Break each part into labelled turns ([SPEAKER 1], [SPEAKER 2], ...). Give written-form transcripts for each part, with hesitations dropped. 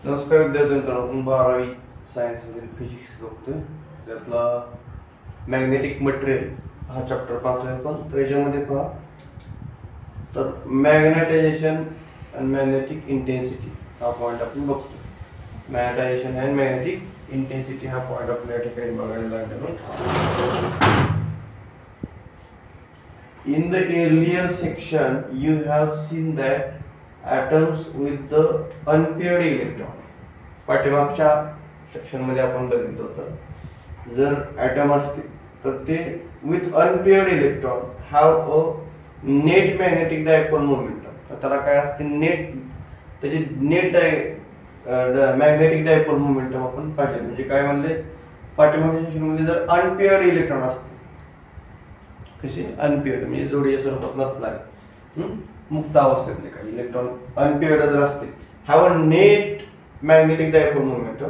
[SPEAKER 1] नमस्कार विद्यार्थ्यांनो, आपण 12वी सायन्समधील फिजिक्स बघतोय. त्यातला मॅग्नेटिक मटेरियल हा चॅप्टर पाहतोय आपण. तर याच्यामध्ये पहा, तर मॅग्नेटायझेशन आणि मॅग्नेटिक इंटेन्सिटी हा पॉईंट आपण बघतोय. मॅग्नेटायझेशन अँड मॅग्नेटिक इंटेन्सिटी हा पॉईंट आपल्या या ठिकाणी बघायला लागणार. In the earlier section, you have seen that atoms with the unpaired electron. पाठीमागच्या सेक्शन मध्ये आपण बघितलं होतं, जर ॲटम असतील तर ते with unpaired electron have a net magnetic dipole momentum. तर त्याला काय असते, त्याची नेट मॅग्नेटिक डायपोल मोमेंटम आपण पाहिले. म्हणजे काय म्हणले, पाठीमागच्या सेक्शन मध्ये जर अनपेअर्ड इलेक्ट्रॉन असतील, कसे अनपेअर्ड म्हणजे जोडीच्या स्वरूपात नसणारे मुक्त अवस्थेतले काही इलेक्ट्रॉन अनपेअर्ड जर असतील, have a net magnetic dipole momentum,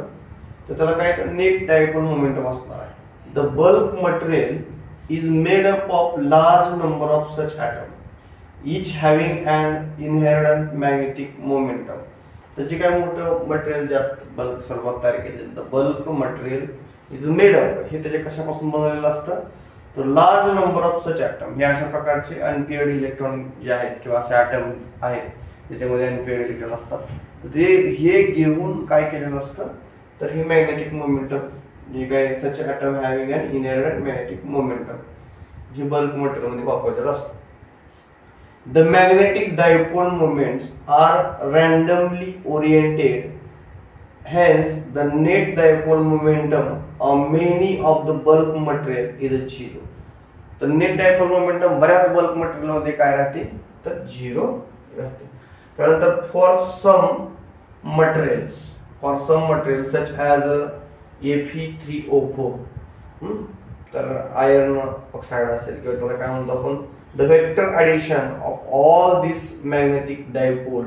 [SPEAKER 1] तर त्याला काय नेट डायपोल मोमेंटम असणार आहे. The bulk material is made up of large number of such atom, each having an inherent magnetic momentum. त्याचे काय मोठं मटेरियल जास्त बल्क स्वरूपात तयार केलेलं. The bulk material is made up, हे त्याच्या कशापासून बनवलेलं असतं, तर large number of such atom. हे अशा प्रकारचे अनपेअर्ड इलेक्ट्रॉन जे आहेत किंवा असे ॲटम आहेत ज्याच्यामध्ये अनपेअर्ड इलेक्ट्रॉन असतात, ते हे घेऊन काय केलेलं असतं, तर हे मॅग्नेटिक मोमेंटम जे काय such atom having an inherent magnetic momentum हे बल्क मटेरियल मध्ये वापरलेलं असतं. The magnetic dipole moments are randomly oriented, hence the net dipole momentum of many of the bulk material is 0. तर नेट डायपोल मोमेंटम बऱ्याच bulk material मध्ये काय राहते, तर 0 राहते. त्यानंतर for some materials such as Fe3O4, तर आयर्न ऑक्साइड असेल किंवा त्याला काय म्हणतो आपण, the vector addition of all this magnetic dipole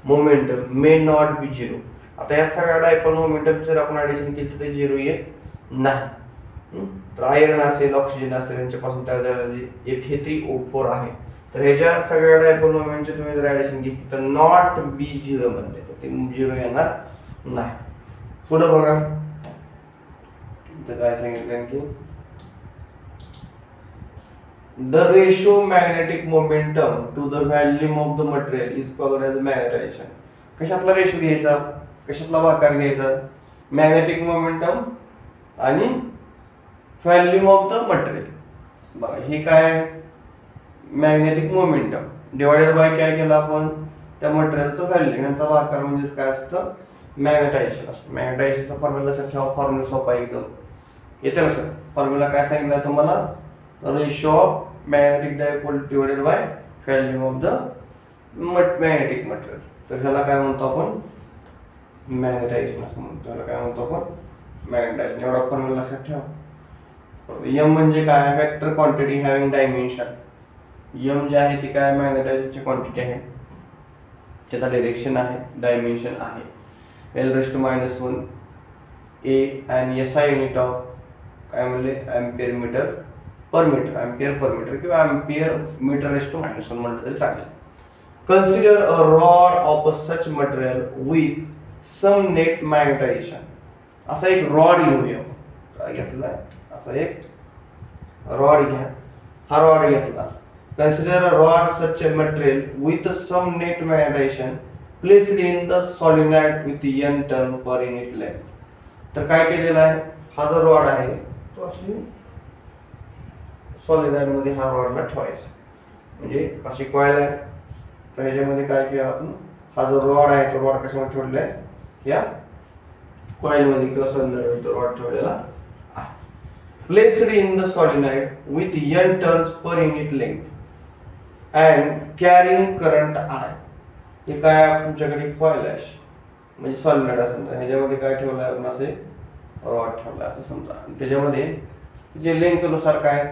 [SPEAKER 1] momentum may not be 0. आता या सगळ्या डायपोल मोमेंटम जर आपण ॲडिशन केली तर ते 0 येत नाही. तर आयर्न असेल, ऑक्सिजन असेल, यांच्यापासून तयार झालेले Fe3O4 आहे. तर ह्याच्या सगळ्या डायपोल मोमेंटचे तुम्ही जर ॲडिशन घेतली तर नॉट बी 0 म्हणते, तर ते 0 येणार नाही. पुढे बघा, काय सांगितलं की the ratio magnetic moment to the volume of the material is called as magnetization. कशातला रेशो घ्यायचा, कशातला भागाकार घ्यायचा, मॅग्नेटिक मोमेंटम आणि व्हॉल्यूम ऑफ द मटेरियल. बघा हे काय, मॅग्नेटिक मोमेंटम डिवायडेड बाय काय केलं आपण, त्या मटेरियलचं व्हॅल्यूम, यांचा भागाकार म्हणजे काय असतं, मॅग्नेटायझेशन असतं. मॅग्नेटायझेशनचा फॉर्म्युला लक्षात ठेवा, फॉर्म्युला सोपा एकदम येते लक्षात. फॉर्म्युला काय सांगितलं तुम्हाला, ratio of magnetic dipole divided by volume of the magnetic material. तर ह्याला काय म्हणतो आपण, मॅग्नेटायझेशन असं म्हणतो. त्याला काय म्हणतो आपण, मॅग्नेटायझेशन. एवढा फॉर्म्युला लक्षात ठेवा. एम म्हणजे काय, vector quantity having dimension. M जे आहे ती काय, मॅग्नेटायझेशनची क्वांटिटी आहे, त्याचा डायरेक्शन आहे, डायमेन्शन आहे. L⁻⁻⁴ ए आणि SI युनिट ऑफ काय म्हणले, ampere metre per metre, ampere per metre किंवा एम्पियर मीटर⁻⁻⁴ म्हटलं तरी चालेल. Consider a rod of such material with some net magnetisation. असा एक रॉड घेऊया, काय घेतलाय, असा एक रॉड घ्या. हा रॉड घेतला. Consider a rod such a material with some net magnetisation placed in the solenoid with n turn per unit length. तर काय केलेलं आहे, हा जो रॉड आहे तो अशी सॉलिनॉइड मध्ये हा रॉडला ठेवायचा. म्हणजे अशी कॉइल आहे, तर ह्याच्यामध्ये काय केलं आपण, हा जो रॉड आहे तो रॉड कशामध्ये ठेवलेला आहे, या कॉइल मध्ये किंवा सॉलिनॉइड तो रॉड ठेवलेला आहे. Placed in the solenoid with n turns per unit length and carrying current I. हे काय, तुमच्याकडे कॉइल आहे म्हणजे सॉलिनॉइड असं, ह्याच्यामध्ये काय ठेवलं आहे आपण, असे रॉड ठेवला असं समजा. त्याच्यामध्ये जे लेंथ नुसार काय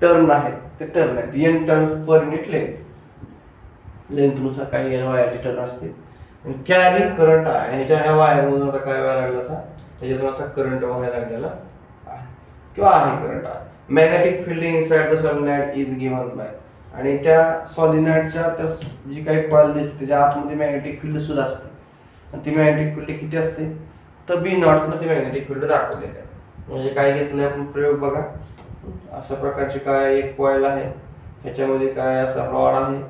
[SPEAKER 1] टर्न आहेत, ते टर्न आहेत, n turns per unit length. Length नुसार काही n वायरची टर्न असते. कॅरिंग करंट आहे, ह्याच्या ह्या वायर मधून आता काय व्हायला लागला असा, त्याच्यातून असा करंट व्हायला लागलेला आहे किंवा आहे करंट आहे. Magnetic field inside the solenoid is given bye, आणि त्या सॉलिनॉइडच्या त्या जी काही कॉइल दिसते त्याच्या आतमध्ये मॅग्नेटिक फील्ड सुद्धा असते. आणि ती मॅग्नेटिक फील्ड किती असते, तर बी नॉट मध्ये मॅग्नेटिक फील्ड दाखवलेली आहे. म्हणजे काय घेतलंय आपण प्रयोग बघा, अशा प्रकारची काय एक कॉइल आहे, ह्याच्यामध्ये काय असा रॉड आहे,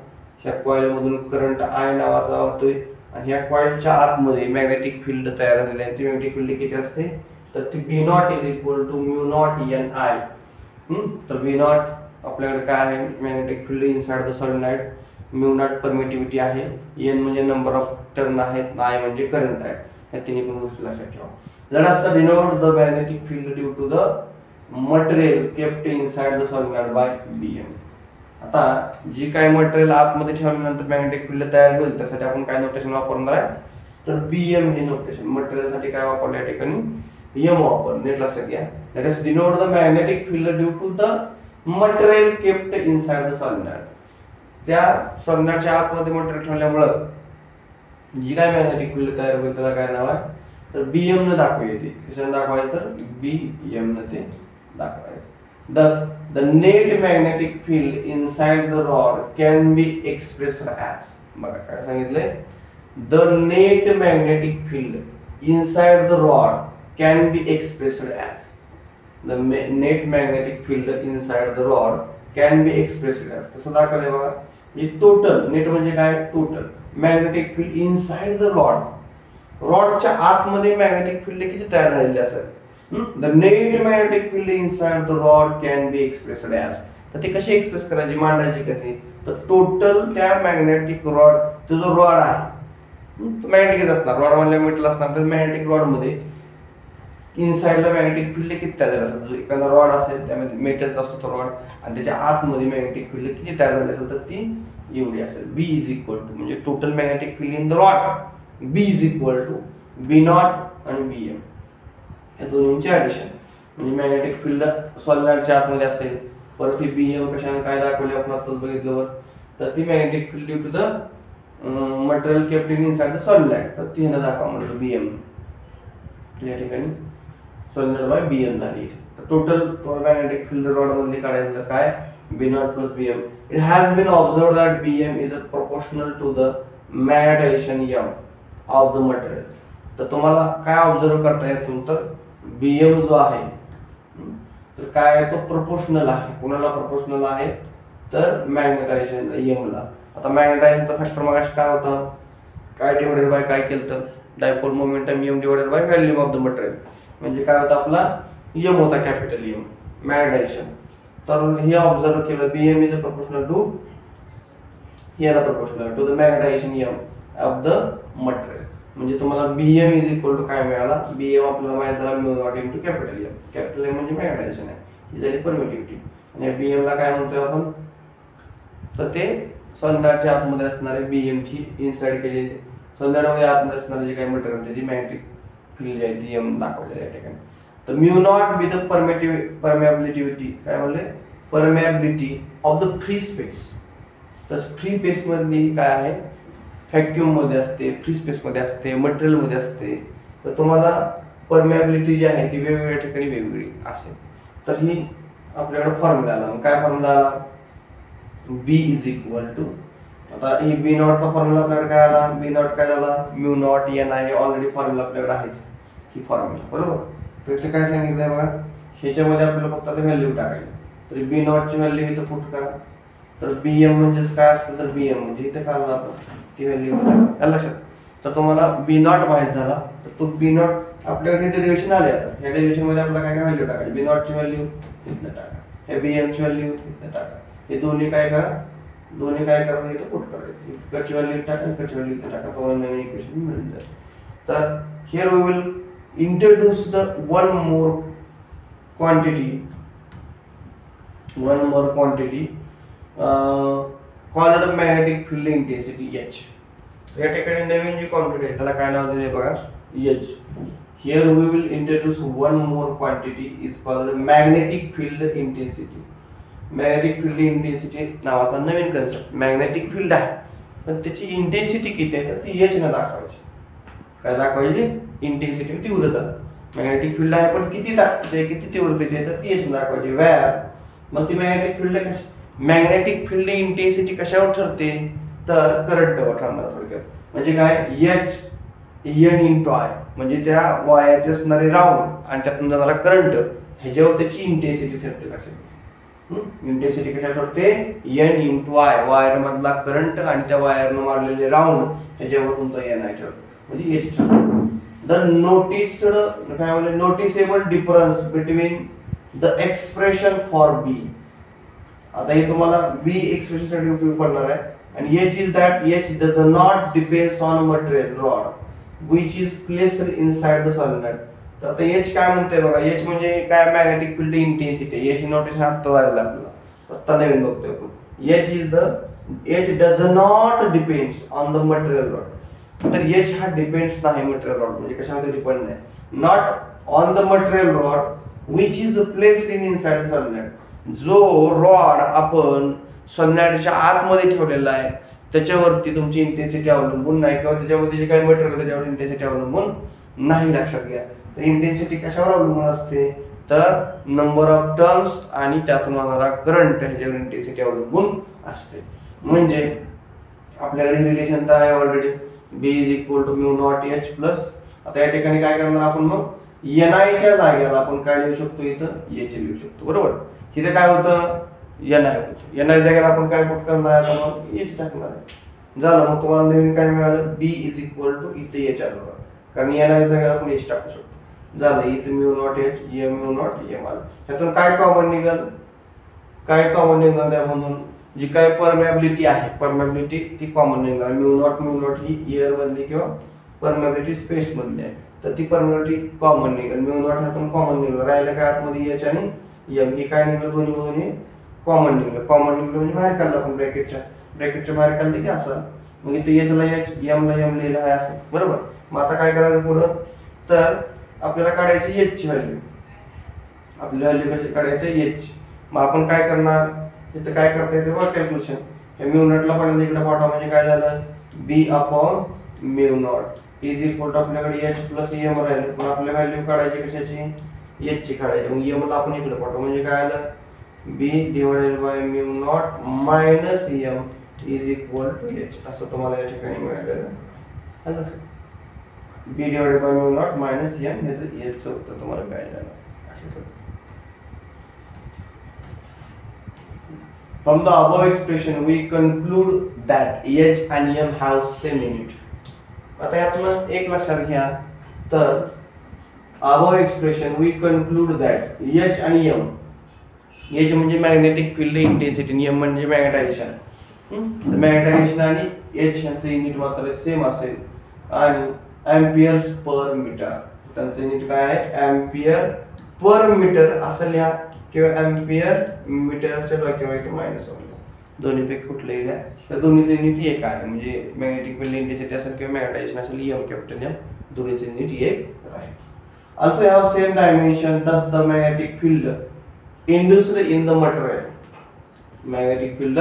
[SPEAKER 1] ह्या कॉइल मधून करंट आय नावाचा वाहतोय आणि ह्या कॉइलच्या आतमध्ये मॅग्नेटिक फील्ड तयार झालेली आहे. ती मॅग्नेटिक फील्ड किती असते, तर ती B naught is equal to mu naught N I. तर बी नॉट आपल्याकडे काय आहे, magnetic field inside the solenoid, mu naught permittivity आहे, एन म्हणजे नंबर ऑफ टर्न आहेत, आय म्हणजे करंट आहे. या तिन्ही पण गोष्टी लक्षात ठेवा. Let us denote the magnetic field due to the material kept inside the solenoid by Bm. आता जी काही मटेरियल आतमध्ये ठेवल्यानंतर मॅग्नेटिक फील्ड तयार होईल त्यासाठी आपण काय नोटेशन वापरणार आहे, तर Bm हे नोटेशन. मटेरियल साठी काय वापरलं या ठिकाणी m वापर, नेट लक्षात घ्या. Let us denote the magnetic field due to the material kept inside the solenoid. त्या सॉलिनॉइडच्या आतमध्ये मटेरियल ठेवल्यामुळे जी काय मॅग्नेटिक फील्ड तयार होईल त्याला काय नाव आहे, तर Bm न दाखवायचे. कशाने दाखवायचं, तर Bm न ते दाखवायचं. Thus the net magnetic field inside the rod can be expressed as, बघा काय सांगितलंय, the net magnetic field inside the rod can be expressed as, the net magnetic field inside the rod can be expressed as. कसं दाखवलंय बघा, हे total, net म्हणजे काय, total magnetic field inside the rod, रॉडच्या आतमध्ये मॅग्नेटिक फील्ड किती तयार झालेली असेल, the net magnetic field inside the rod can be expressed as. तर ते कशी एक्सप्रेस करायची, मांडायची कशी, तर टोटल त्या मॅग्नेटिक रॉड, तो जो रॉड आहे तो मॅग्नेटिकच असणार, रॉड मधल्या मेटल असणार, तर मॅग्नेटिक रॉड मध्ये इनसाइडला मॅग्नेटिक फील्ड किती तयार झाली असेल, जो एखादा रॉड असेल त्यामध्ये मेटलचा असतो तो रॉड आणि त्याच्या आतमध्ये मॅग्नेटिक फील्ड किती तयार झाली असेल, तर ती एवढी असेल. बी इज इक्वल टू, म्हणजे total magnetic field in the rod, B is equal to B naught आणि Bm, या दोन्हींचे ऍडिशन. म्हणजे मॅग्नेटिक फील्ड सॉलिनॉइडच्या आतमध्ये असेल, परत ही Bm कशाने काय दाखवले आपण आताच बघितल्यावर, तर ती magnetic field due to the material kept inside the solenoid, तर ती ह्यानं दाखवा म्हणतो Bm. या ठिकाणी सॉलिनॉइड बाय Bm झाली. तर टोटल मॅग्नेटिक फील्ड रॉड मध्ये काढायचं काय, B naught plus Bm. It has been observed that Bm is proportional to the magnetization M of the material. तर तुम्हाला काय ऑब्झर्व करता येतो, तर Bm जो आहे तर काय आहे, तो प्रोपोर्शनल आहे. कोणाला प्रोपोर्शनल आहे, तर मॅग्नेटायझेशन M ला. आता मॅग्नेटायझेशनचा फॅक्टर मग काय होता, काय डिवाइडेड बाय काय केलं, तर dipole momentum M divided by volume of the material. म्हणजे काय होता आपला M होता, कॅपिटल M मॅग्नेटायझेशन. तर हे ऑब्झर्व केलं, Bm इज प्रोपोर्शनल टू, याला proportional to the magnetisation M of the material. म्हणजे तुम्हाला Bm इज इक्वल टू काय मिळाला, Bm आपल्याला माहित झाला mu naught into capital M. Capital M म्हणजे मॅग्नेटायझेशन आहे, ही झाली परमिटिव्हिटी. आणि Bm ला काय म्हणतोय आपण, तर ते सॉलिनॉइडच्या आतमध्ये असणारे Bm ची इनसाइड केलेली, सॉलिनॉइडमध्ये आतमध्ये असणारे जे काही मटेरियल त्याची मॅग्नेटिक फील्ड आहे ती M दाखवलेली आहे या ठिकाणी. तर म्यू नॉट विथ परमेबिलिटी, काय म्हणले, permeability of the free space. तर फ्री स्पेस मधली काय आहे, व्हॅक्यूम मध्ये असते, फ्री स्पेस मध्ये असते, मटेरियल मध्ये असते. तर तुम्हाला परमेबिलिटी जी आहे ती वेगवेगळ्या ठिकाणी वेगवेगळी असेल. तर ही आपल्याकडे फॉर्म्युला आला. काय फॉर्म्युला आला, बी इज इक्वल टू, आता ही बी नॉटचा फॉर्म्युला आपल्याकडे काय आला, बी नॉट काय झाला, म्यू नॉट एन आहे, ऑलरेडी फॉर्म्युला आपल्याकडे आहेच ही फॉर्म्युला, बरोबर. तर इथे काय सांगितलंय बघा, ह्याच्यामध्ये आपल्याला फक्त आता व्हॅल्यू टाकायची. तर बी नॉट ची व्हॅल्यू इथं पुट करा. तर Bm म्हणजेच काय असतं, तर Bm म्हणजे इथे काय आला आपण ती व्हॅल्यू लक्षात. तर तुम्हाला बी नॉट माहित झाला, तर तो बी नॉट आपल्याकडे डेरिव्हेशन आले. आता या डेरिव्हेशन मध्ये आपल्याला काय काय व्हॅल्यू टाकायची, बी नॉट ची व्हॅल्यू इथं टाका, हे Bm ची व्हॅल्यू इथं टाका. हे दोन्ही काय करा, दोन्ही काय करा इथं पुट करायचं. इकडची व्हॅल्यू टाका, इकडची व्हॅल्यू इथं टाका, तुम्हाला नवीन इक्वेशन मिळून जाईल. तर here we will introduce the one more quantity called magnetic field intensity H. या ठिकाणी नवीन जी क्वांटिटी आहे त्याला काय नाव दिले बघा, H. Here we will introduce one more quantity is called magnetic field intensity. Magnetic field intensity नावाचा नवीन कन्सेप्ट. मॅग्नेटिक फील्ड आहे पण त्याची इंटेन्सिटी किती आहे, तर ती H ने दाखवायची. काय दाखवायची, इंटेन्सिटी, तीव्रता. मॅग्नेटिक फील्ड आहे पण किती ताकद, किती तीव्रतेची आहे, तर ती H दाखवायची. व्यार मग ती मॅग्नेटिक फील्ड इंटेन्सिटी कशावर ठरते, तर करंटवर ठरणार थोडक्यात. म्हणजे काय, H एन इंटू आय, म्हणजे त्या वायरचे असणारे राऊंड आणि त्यातून जाणारा करंट ह्याच्यावर त्याची इंटेन्सिटी ठरते. लक्षात इंटेन्सिटी कशा ठरते? एन इंटू आय, वायर मधला करंट आणि त्या वायरनं मारलेले राऊंड ह्याच्यावर तुमचा एन आय ठरतो, म्हणजे एच ठरतो. द नोटिस्ड काय म्हणजे noticeable difference between the expression for B. आता हे तुम्हाला बी एक्सप्रेशन साठी उपयोग पडणार आहे. आणि H is that H does not depends on material rod which is placed inside the solenoid. तर आता एच काय म्हणतोय बघा, एच म्हणजे काय? Magnetic field intensity. H notation आता झालेलं आपल्याला, आता नवीन बघतोय आपण. H is the H does not depends on the material rod. तर एच हा डिपेंड्स नाही मटेरियल रॉड, म्हणजे कशामध्ये डिपेंड नाही. Not on the material rod which is placed in inside the solenoid. जो रॉड आपण सॉलिनॉइडच्या आतमध्ये ठेवलेला आहे त्याच्यावरती तुमची इंटेन्सिटी अवलंबून नाही, किंवा त्याच्यावरती जे काही मटेरियल त्याच्यावर इंटेन्सिटी अवलंबून नाही. लक्षात घ्या, तर इंटेन्सिटी कशावर अवलंबून असते? तर नंबर ऑफ टर्न्स आणि त्यातून होणारा करंट ह्याच्यावर इंटेन्सिटी अवलंबून असते. म्हणजे आपल्याकडे रिलेशन तर आहे already, B is equal to mu naught H plus. आता या ठिकाणी काय करणार आपण? मग एन च्या जागेला आपण काय लिहू शकतो? इथं एच लिहू शकतो, बरोबर. इथे काय होतं? एन आय होतं. एन आय जागेला आपण काय पुट करणार आहे? आता मग एच टाकणार आहे. झालं. मग तुम्हाला नवीन काय मिळालं? B इज इक्वल टू इथे एच आलं, कारण एन आय जागेला आपण एच टाकू शकतो. झालं. इथे mu naught H, mu naught M आलं. ह्यातून काय कॉमन निघाल? काय कॉमन निघाल? त्यामधून जी काय परमेबिलिटी आहे, परमेबिलिटी ती कॉमन निघणार. म्यू नॉट ही एअर मधली किंवा परमेबिलिटी स्पेस मधली आहे, तर ती परमेबिलिटी कॉमन निघेल. म्यू नॉट ह्यातून कॉमन निघालं. राहिलं काय आतमध्ये एच आणि एम, हे काय निघलं? दोन्ही मधून हे कॉमन निघलं. कॉमन निघलं म्हणजे बाहेर काढलं आपण ब्रॅकेटच्या बाहेर काढले की असं. मग इथे एच ला एच, एम ला एम लिहिलं आहे असं, बरोबर. मग आता काय करायचं पुढं? तर आपल्याला काढायची एच ची व्हॅल्यू. आपली व्हॅल्यू कशी काढायची? एच. मग आपण काय करणार? इथं काय करता येते बघा कॅल्क्युलेशन. हे म्यू नॉटला पण इकडे पाठवा, म्हणजे काय झालं? B upon mu naught is equal to आपल्याकडे एच प्लस एम राहिले, पण आपल्या व्हॅल्यू काढायची कशाची? एच ची काढायची. मग एम ला आपण इकडे पाठवा, म्हणजे काय आलं? B divided by mu naught minus M is equal to H, असं तुम्हाला या ठिकाणी मिळालेलं आहे. B divided by mu naught minus M ह्याचं एच उत्तर तुम्हाला मिळालेलं. From the above expression, we conclude that H and M have same unit. आता यातनं एक लक्षात घ्या, तर above expression we conclude that H आणि M, H म्हणजे मॅग्नेटिक फील्ड इंटेन्सिटी, M म्हणजे मॅग्नेटायझेशन. मॅग्नेटायझेशन आणि H यांचं युनिट मात्र सेम असेल, आणि एम्पियर्स पर मीटर, त्यांचं युनिट काय आहे? एम्पियर पर मीटर असं लिहा, किंवा एम्पियर मीटरच्या डोक्यावर इथे मायनस वन. दोन्हीपैकी कुठलेही द्या, तर दोन्हीचं युनिट एक आहे. म्हणजे मॅग्नेटिक फील्ड इंटेन्सिटी असेल किंवा मॅग्नेटायझेशन असेल, एम कॅपिटल एम, दोन्हीचं युनिट एक आहे. Also have same dimension, thus the magnetic field induced in the material, magnetic field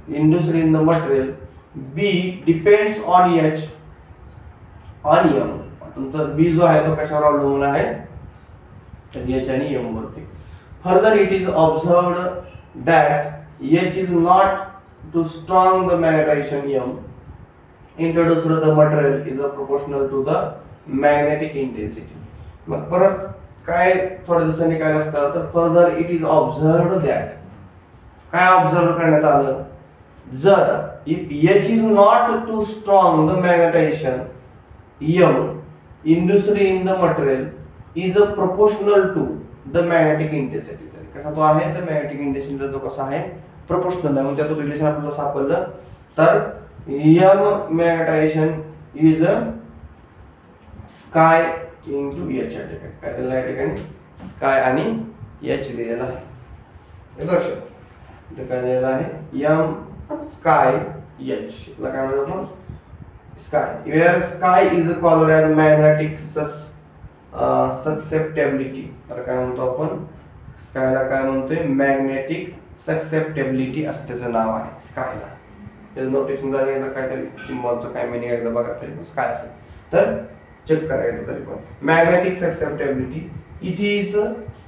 [SPEAKER 1] induced in the material B depends on H on M. तुमचा B जो आहे तो कशावर अवलंबून आहे? तर H आणि M वरती. Further, it is observed that H is not too strong. The magnetization M introduced to the material is proportional to the magnetic intensity. मग परत काय थोड्या दिवसांनी काय असतं? तर further it is observed that, काय ऑब्झर्व करण्यात आलं? जर if H is not too strong, the magnetization M induced in the material is proportional to the magnetic intensity. कसा तो आहे? तर मॅग्नेटिक इंटेन्सिटी जो कसा आहे? प्रोपोर्शनल आहे. मग त्याचं रिलेशन आपल्याला सापडलं. तर M magnetisation is sky into H. काय दिलं या ठिकाणी? स्काय आणि एच दिलेला आहे. लक्षात, काय दिलेलं आहे? एम स्काय एच ला काय म्हणतो आपण? Chi. Where chi is called as magnetic susceptibility. तर काय म्हणतो आपण? स्कायला काय म्हणतोय? मॅग्नेटिक ससेप्टेबिलिटी असं त्याचं नाव आहे स्कायला. त्याचं नोटेशन झालं काहीतरी सिम्बॉलचं काय मिनिंग एकदा बघा तरी स्काय असेल तर चेक करायचं. तरी पण magnetic susceptibility it is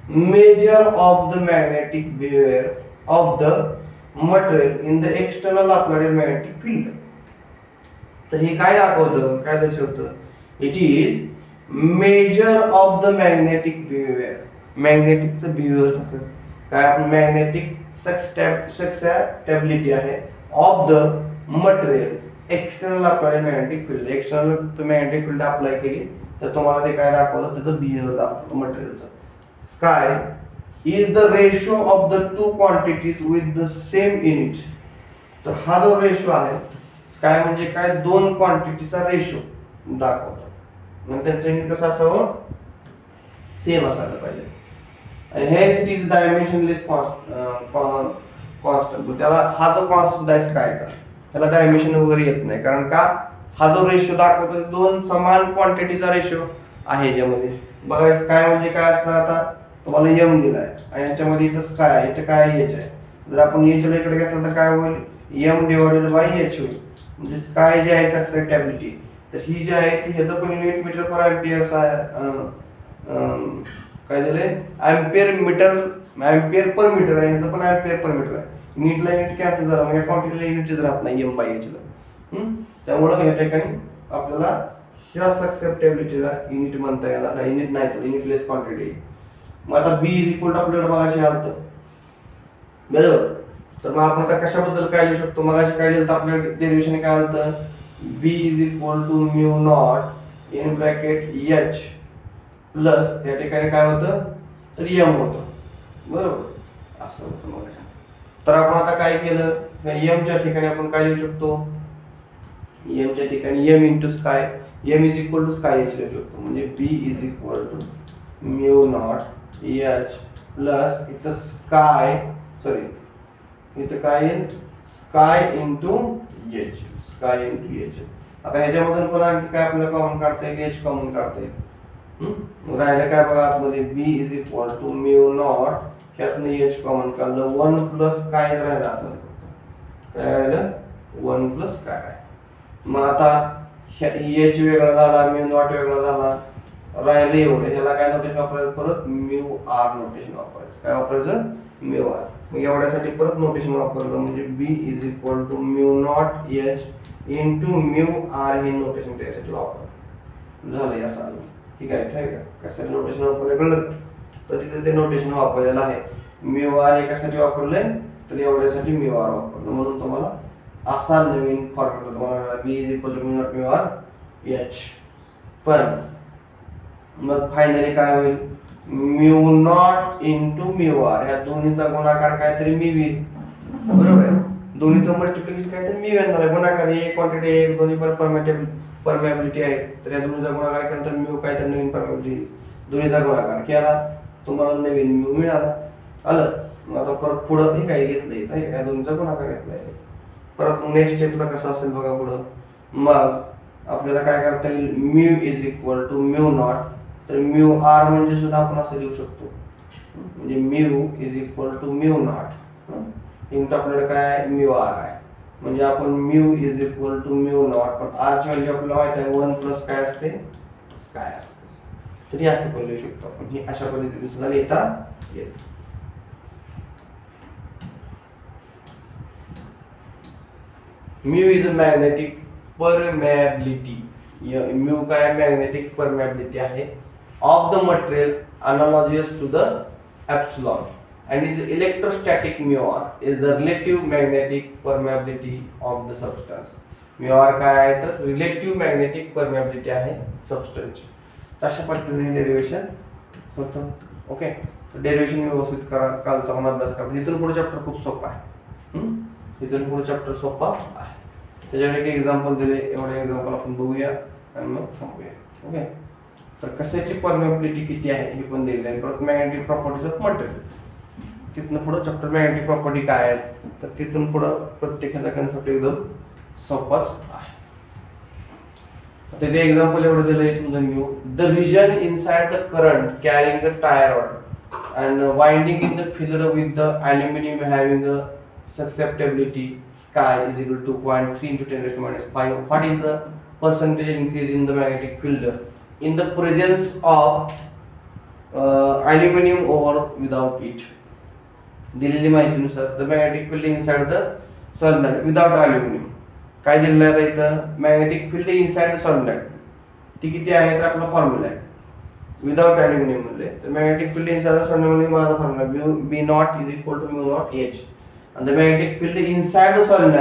[SPEAKER 1] measure of the magnetic behaviour of the material in the external applied magnetic field. तर हे काय दाखवतं? काय दर्शवतं? It is measure of the magnetic behaviour. मॅग्नेटिकचं बिहेवियर काय आपण मॅग्नेटिक सक्सेप्टेबिलिटी आहे ऑफ द मटेरियल. एक्सटर्नल आपल्याला magnetic field, external magnetic field apply केली तर तुम्हाला ते काय दाखवलं, त्याचं बिहेवियर दाखवतं मटेरियलचं. Chi is the ratio of the two quantities with the same unit. तर हा जो रेशो आहे स्काय म्हणजे काय, दोन क्वांटिटीचा रेशो दाखवतो. मग त्यांचं युनिट कसं असावं, सेम असायला पाहिजे. आणि हेच इट इज डायमेन्शनलेस कॉन्स्टंट. त्याला हा जो कॉन्स्टंट आहे स्कायचा त्याला डायमेन्शन वगैरे येत नाही, कारण का हा जो रेशो दाखवतो दोन समान क्वांटिटीचा रेशो आहे याच्यामध्ये. बघा स्काय म्हणजे काय असणार, आता तुम्हाला एम दिलाय आणि याच्यामध्ये इथं स्काय आहे, इथं काय एच आहे. जर आपण एच ला इकडे घेतलं तर काय होईल, एम डिवाइडेड बाय एच होईल. म्हणजे स्काय जे आहे सक्सेप्टेबिलिटी, तर ही जी आहे ती ह्याचं पण युनिट मीटर पर एम्पियर काय दिले, एम्पियर पर मीटर आहे, ह्याचं पण एम्पियर पर मीटर आहे. युनिटला युनिट कॅन्सल झाला, मग ह्या क्वांटिटीला युनिटच राहत नाही एम बाय एच ला. त्यामुळे या ठिकाणी आपल्याला ह्या सक्सेप्टेबिलिटीला युनिट म्हणता येणार नाही, युनिट नाही तर युनिटलेस क्वांटिटी. मग आता बी इज इक्वल टू आपल्याला मगाशी आलं बरोबर. तर मग आपण आता कशाबद्दल काय लिहू शकतो, मगाशी काय लिहिलं तर आपल्या डेरिव्हेशन काय आलं, B is equal to mu naught in bracket H plus या ठिकाणी काय होतं तर एम होतं बरोबर, असं होतं मगाशी. तर आपण आता काय केलं, एम च्या ठिकाणी आपण काय लिहू शकतो, एम च्या ठिकाणी M into chi, M is equal to chi H लिहू शकतो. म्हणजे B is equal to mu naught H plus इथं स्काय, सॉरी इथं काय येईल chi into H, chi into H. आता ह्याच्यामधून पण आणखी काय आपल्याला कॉमन काढता येईल, एच कॉमन काढता येईल. राहिलं काय बघा आतमध्ये, B is equal to mu naught, ह्यातनं एच कॉमन काढलं, 1 प्लस काय राहिलं आतमध्ये, काय राहिलं 1 प्लस काय. मग आता एच वेगळा झाला, म्यू नॉट वेगळा झाला, राहिले एवढे. ह्याला काय नोटेशन वापरायचं, परत म्यू आर नोटेशन वापरायचं. काय वापरायचं, म्यू आर. मग एवढ्यासाठी परत नोटेशन वापरलं, म्हणजे B is equal to mu naught H into mu R हे नोटेशन त्यासाठी वापरलं. झालं या साल ठीक आहे. ठीक आहे, कशासाठी नोटेशन वापरलं कळलं, तर तिथे ते नोटेशन वापरलेलं आहे. म्यू आर हे कशासाठी वापरलंय, तर एवढ्यासाठी म्यू आर वापरलं. म्हणून तुम्हाला असा नवीन फॉर्म्युला तुम्हाला B is equal to mu naught mu R H. पण मग फायनली काय होईल, mu naught into mu R, ह्या दोन्हीचा गुणाकार काहीतरी मी होईल बरोबर आहे. दोन्हीचं मल्टिप्लिकेशन काहीतरी मी येणार आहे, गुणाकार हे एक क्वांटिटी आहे, दोन्ही पण परमेबिलिटी आहे, तर या दोन्हीचा गुणाकार केला तर म्यू काहीतरी नवीन परमेबिलिटी, दोन्हीचा गुणाकार केला तुम्हाला नवीन म्यू मिळाला. आलं. मग आता परत पुढं हे काय घेतलं इथं, या दोन्हीचा गुणाकार घेतलाय. परत नेक्स्ट स्टेपला कसं असेल बघा पुढं, मग आपल्याला काय करता येईल, mu is equal to mu naught, तर म्यू आर म्हणजे सुद्धा आपण असं लिहू शकतो, म्हणजे mu is equal to mu naught into आपल्याला काय म्यू आर आहे. म्हणजे आपण mu is equal to mu naught, पण आर ची व्हॅल्यू आपल्याला माहिती आहे 1 प्लस काय असते स्काय असते. तरी असं पण लिहू शकतो आपण, ही अशा पद्धतीने सुद्धा लिहिता येते. Mu is a magnetic permeability, mu काय मॅग्नेटिक परमेबिलिटी आहे of the material analogous to the epsilon, and is electrostatic mu r is the relative magnetic permeability of the substance. mu r काय आहे तर relative magnetic permeability आहे substance. अशा पद्धतीने derivation होतं. Okay, तर डेरिव्हेशन व्यवस्थित करा, कालचा पण अभ्यास करा. इथून पुढे चॅप्टर खूप सोपा आहे. इथून पुढे चॅप्टर सोपा आहे. त्याच्यावर एक एक्झाम्पल दिले, एवढे एक्झाम्पल आपण बघूया आणि मग थांबूया. ओके, तर कशाची परमेबिलिटी किती आहे हे पण दिलेलं आहे. परत मॅग्नेटिक प्रॉपर्टीज ऑफ मटेरियल, तिथून पुढे चॅप्टर मॅग्नेटिक प्रॉपर्टी काय आहेत, तर तिथून पुढे प्रत्येकाचा कन्सेप्ट एकदम सोपाच आहे. तिथे एक्झाम्पल एवढं दिलंय समजून घेऊ. The region inside the current carrying the tyre rod and winding in the filled with the aluminium having a susceptibility sky is equal to 0.3 into 10 raised to minus 5. What is the percentage increase in the magnetic field in the presence of aluminum or without it? दिलेली माहितीनुसार the magnetic field inside the solenoid without aluminium. काय दिलेलं आहे इथं, magnetic field inside the solenoid, ती किती आहे तर आपला फॉर्म्युला आहे विदाउट ॲल्युमिनियम मध्ये. तर मॅग्नेटिक फील्ड इनसाइड सॉलिड माझा formula B naught is equal to mu naught H. आणि the magnetic field inside the solid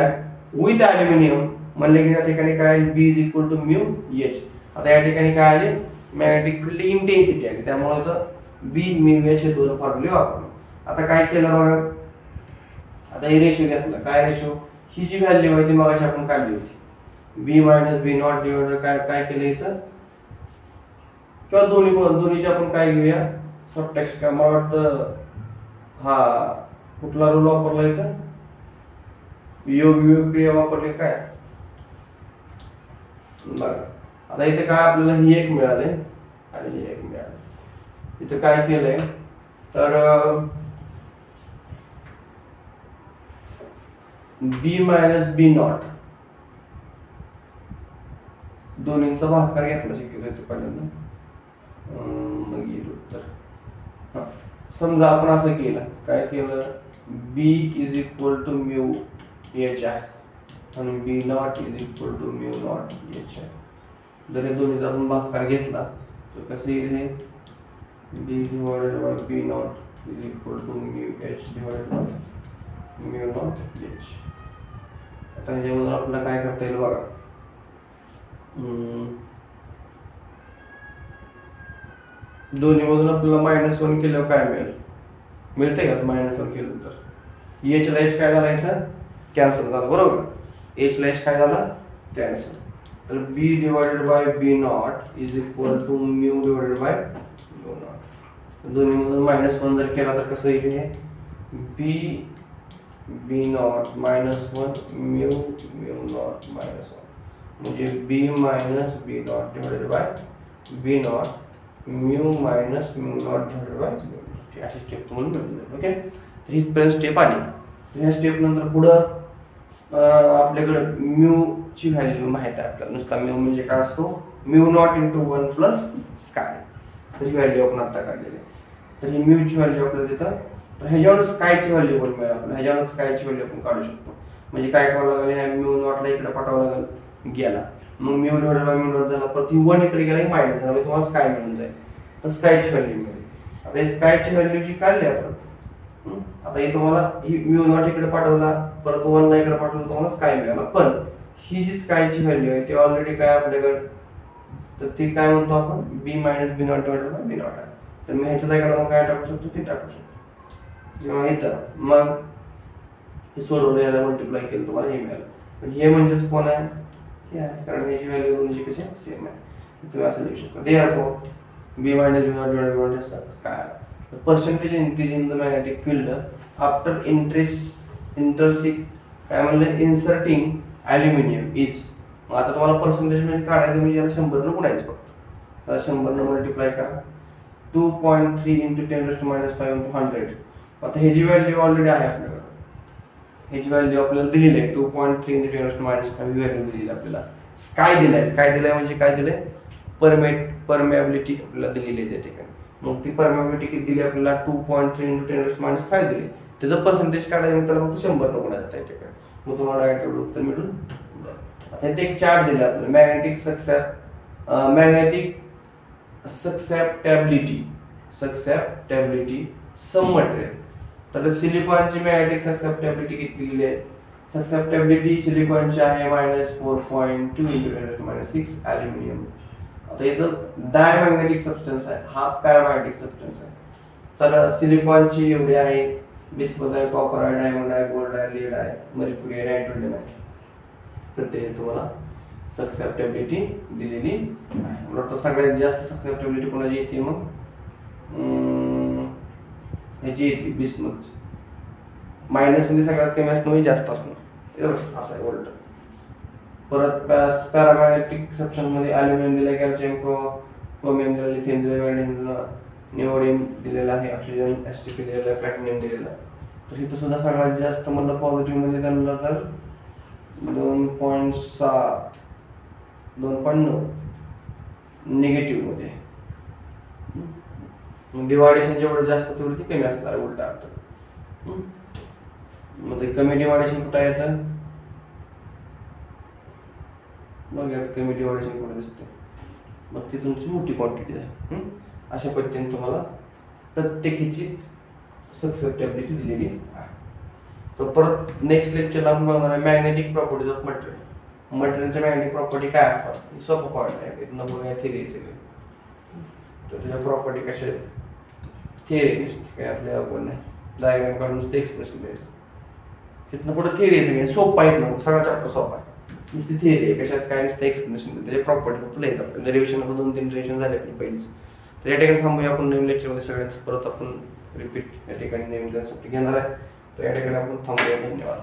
[SPEAKER 1] with aluminium म्हणले की त्या ठिकाणी काय B is equal to mu H. आता या ठिकाणी काय आले मॅग्नेटिक फील्ड इंटेन्सिटी आहे त्यामुळे तर बी म्यू एच हे दोन फॉर्म्युले वापरले. आता काय केलं बघा, आता हे रेशो घेतला. काय रेशो, ही जी व्हॅल्यू आहे ती मगाशी आपण काढली होती बी मायनस बी नॉट डिवाइडेड काय केलं इथं, किंवा दोन्हीचे आपण काय घेऊया सबट्रॅक्शन. काय मला वाटतं हा कुठला रूल वापरला इथं, योग क्रिया वापरली काय बघा. आता इथे काय आपल्याला ही एक मिळाले आणि ही एक मिळाले. इथे काय केलंय तर बी मायनस बी नॉट दोन्हींचा भागाकार घेतला शक्यतो इथे पहिल्यांदा. मग येईल उत्तर. समजा आपण असं केलं, काय केलं B is equal to mu H आहे आणि B naught is equal to mu naught H आहे. जर हे दोन्हीचा आपण भागाकार घेतला तर कसं येईल हे B divided by B naught is equal to mu H divided by mu naught H. आता ह्याच्यामधून आपल्याला काय करता येईल बघा, दोन्ही मधून आपल्याला -1 केल्यावर काय मिळेल, मिळते का -1 केलं तर एच ला एच काय झाला इथं कॅन्सल झाला बरोबर. एच ला एच काय झाला कॅन्सल. तर B divided by B naught is equal to mu divided by mu naught. दोन्ही मधून -1 जर केला तर कसं येईल हे B B naught -1 mu mu naught -1 म्हणजे B minus B naught divided by B naught mu minus mu naught divided by mu. अशी स्टेप तुम्हाला मिळून जाईल. ओके, तर ही पर्यंत स्टेप आली. तर ह्या स्टेप नंतर पुढं आपल्याकडे म्यू ची व्हॅल्यू माहित आहे आपल्याला. नुसता म्यू म्हणजे काय असतो mu naught into 1 plus sky. तर ही व्हॅल्यू आपण आता काढलेली आहे. तर ही म्यू ची व्हॅल्यू आपल्याला देतात. तर ह्याच्यावर स्कायची व्हॅल्यू पण मिळेल आपल्याला. ह्याच्यावर स्कायची व्हॅल्यू आपण काढू शकतो. म्हणजे काय करावं लागेल, ह्या म्यू नॉटला इकडे पाठवावं लागेल गेला, मग mu divided by mu not झाला, परत 1 इकडे गेला की मायनस झाला, म्हणजे तुम्हाला स्काय मिळून जाईल. तर स्कायची व्हॅल्यू मिळेल. आता ही स्कायची व्हॅल्यू जी काढली आपण, आता हे तुम्हाला ही म्यू नॉट इकडे पाठवला, परत 1 ला इकडे पाठवलं, तुम्हाला स्काय मिळाला. पण ही जी स्कायची व्हॅल्यू आहे ती ऑलरेडी काय आपल्याकडे, तर ती काय म्हणतो आपण B minus B naught divided by B naught आहे. तर मी ह्याच्या जागेला मग काय टाकू शकतो ते टाकू शकतो किंवा इथं मग हे सोडवलं, याला मल्टिप्लाय केलं तुम्हाला हे मिळालं. पण हे म्हणजेच कोण आहे हे आहे, कारण ह्याची व्हॅल्यू दोन्हीची कशी सेम आहे. तुम्ही असं लिहू शकता therefore B minus B naught divided by chi. The percentage increase in the magnetic field after intrinsic काय म्हणलं inserting aluminum is. मग आता तुम्हाला पर्सेंटेज म्हणजे काढायचं म्हणजे याला 100 न गुणायचं फक्त. तर 100 न मल्टिप्लाय करा 2.3 × 10⁻⁵ 100. आता ह्याची व्हॅल्यू ऑलरेडी आहे आपल्याकडे. ह्याची व्हॅल्यू आपल्याला दिलेली आहे 2.3 × 10⁻⁵ ही व्हॅल्यू दिलेली आपल्याला. स्काय दिलाय म्हणजे काय दिलंय परमेबिलिटी आपल्याला दिलेली आहे त्या ठिकाणी. मग ती परमेबिलिटी किती दिली आपल्याला 2.3 × 10⁻⁵ दिली. त्याचं पर्सेंटेज काढायचं त्याला फक्त 100 न गुणायचं त्या ठिकाणी. मग तुम्हाला डायरेक्ट उत्तर मिळून जाईल. आता इथे एक चार्ट दिला आपल्याला मॅग्नेटिक सक्सेप्टेबिलिटी सम मटेरियल. तर सिलिकॉनची मॅग्नेटिक सक्सेप्टेबिलिटी किती दिलेली आहे, सक्सेप्टेबिलिटी सिलिकॉनची आहे -4.2 × 10⁻⁶ ॲल्युमिनियम. आता इथं डायमॅग्नेटिक सबस्टन्स आहे, हा पॅरामॅग्नेटिक सबस्टन्स आहे. तर सिलिकॉनची एवढी आहे, बिस्मथ आहे, कॉपर आहे, डायमंड आहे, गोल्ड आहे, लेड आहे, मर्क्युरी आहे, नायट्रोजन आहे. तर ते तुम्हाला सक्सेप्टेबिलिटी दिलेली आहे. मला वाटतं सगळ्यात जास्त सक्सेप्टेबिलिटी कोणाची येते मग ह्याची येते बिस्मथची. मायनस मध्ये सगळ्यात कमी असणं जास्त असणं असं आहे उलट. परत पॅरामॅग्नेटिक सबस्टन्स मध्ये ॲल्युमिनियम दिलं, कॅल्शियम, क्रोमियम दिलं, लिथियम दिलं, मॅग्नेशियम, निओडियम दिलेला आहे, ऑक्सिजन, एसटीपी दिलेला आहे, प्लॅटिनियम दिलेला आहे. तर इथं सुद्धा सगळ्यात जास्त म्हणलं पॉझिटिव्ह मध्ये त्यांना तर 2.7 2.9 निगेटिव्ह मध्ये. डिवायडेशन जेवढं जास्त तेवढं ते कमी असणार उलटा अर्थ. मग ते कमी डिवायडेशन कुठं येतं बघा, कमी डिवायडेशन कुठे दिसते मग ती तुमची मोठी क्वांटिटी आहे. अशा पद्धतीने तुम्हाला प्रत्येकीची सक्सेप्टेबिलिटी दिलेली आहे. तर परत नेक्स्ट लेक्चरला आपण बघणार आहे मॅग्नेटिक प्रॉपर्टीज ऑफ मटेरियल. मटेरियलच्या मॅग्नेटिक प्रॉपर्टी काय असतात, सोपं पॉईंट आहे, इथनं बघूया थिअरी सगळी. तर त्याच्या प्रॉपर्टी कशा आहेत, थिअरी काय आपल्या आपण डायग्राम काढून नुसतं एक्सप्रेशन द्यायचं. तिथनं पुढे थिअरी आहे सगळी, सोपं आहेत ना, सगळा चॅप्टर सोपा आहे. नुसती थिअरी आहे, कशात काय नुसतं एक्सप्लेनेशन, त्याच्या प्रॉपर्टी फक्त लिहित आपण. रिव्हिजन आता 2-3 रिव्हिजन झाले आपली पहिलीच. तर या ठिकाणी थांबूया आपण. नवीन लेक्चरमध्ये सगळ्यांचं परत आपण रिपीट या ठिकाणी नवीन कन्सेप्ट घेणार आहे. तर या ठिकाणी आपण थांबूया. धन्यवाद.